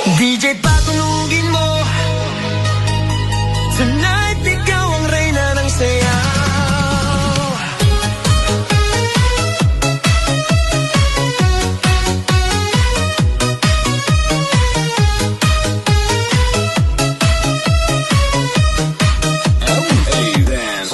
DJ patunugin mo, tonight ikaw ang reyna ng sayaw.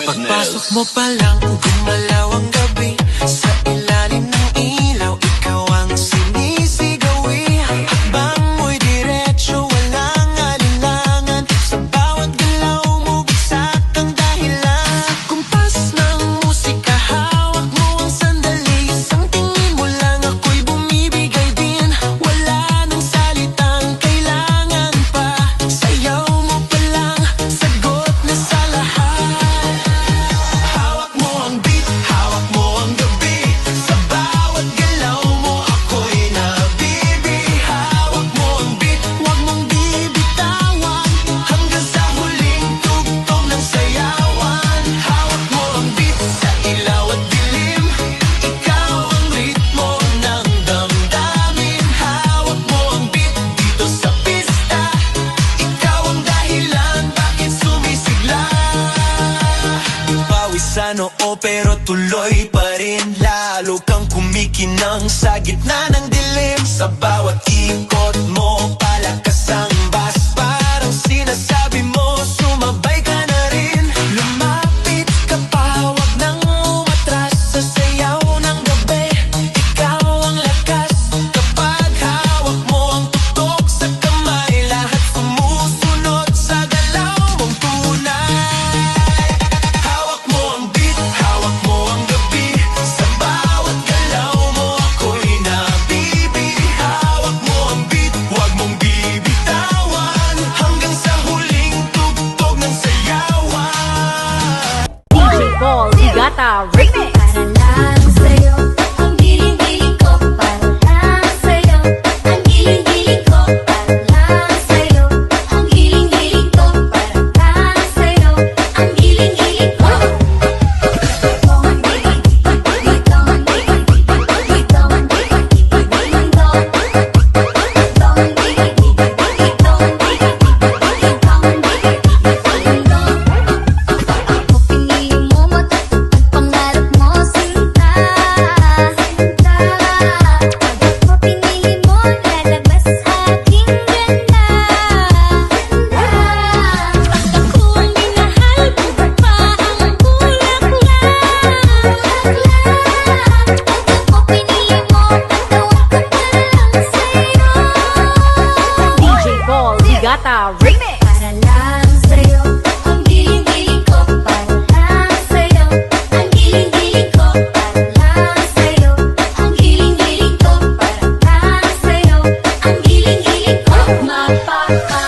Pagpasok mo pa lang, gumalaw ang gabi. Sa ilalim ng ilaw, ikaw ang sinisigawi. Hakbang mo'y diretso, walang alinlangan. Sa bawat galaw mo, bagsak ang dahilan. Kumpas ng musika, hawak mo ang sandali. Isang tingin mo lang, ako'y bumibigay din. Wala nang salitang kailangan pa. Sayaw mo pa lang, sagot na sa lahat. Hawak mo ang beat, hawak mo ang gabi. Sa bawat galaw mo, ako'y nabibi. Hawak mo ang beat, huwag mong bibitawan. Hanggang sa huling tugtog ng sayawan. Hawak mo ang beat, sa ilaw at dilim. Ikaw ang ritmo ng damdamin. Hawak mo ang beat, dito sa pista. Ikaw ang dahilan, bakit sumisigla. Pawis sa noo pero tuloy pa rin. Lalo kang kumikinang sa gitna ng dilim. Sa bawat ikot mo, palakas ang bass. Parang sinasabi mo, sumabay ka na rin. Lumapit ka pa, wag nang umatras. Sa sayaw ng gabi, ikaw ang lakas. Kapag hawak mo ang tutok sa kamay, lahat sumusunod sa galaw mong tunay. Hawak mo ang beat, hawak mo ang gabi. Sa bawat galaw mo, ako'y nabibi. Hawak mo ang beat, huwag mong bibitawan. Hanggang sa huling tugtog ng sayawan. DJ Paul Zigata Remix. Para lang sa'yo, ang giling-giling ko. Para lang sa'yo, ang giling-giling ko. Para lang sa'yo, ang giling-giling ko. Para lang sa'yo, ang giling-giling ko. Pinili mo matutupad pangarap mo, sinta. Pag pinili mo, lalabas aking ganda. Pag ako'y minahal, buka pa ang bulaklak. Pag pinili mo, natawa ko para lang sa'yo. DJ Paul Zigata Remix. Para lang sa'yo, ang giling-giling ko. Para lang sa'yo, ang giling-giling ko. Para lang sa'yo, ang giling-giling ko. Para lang sa'yo, ang giling-giling ko. Mapapa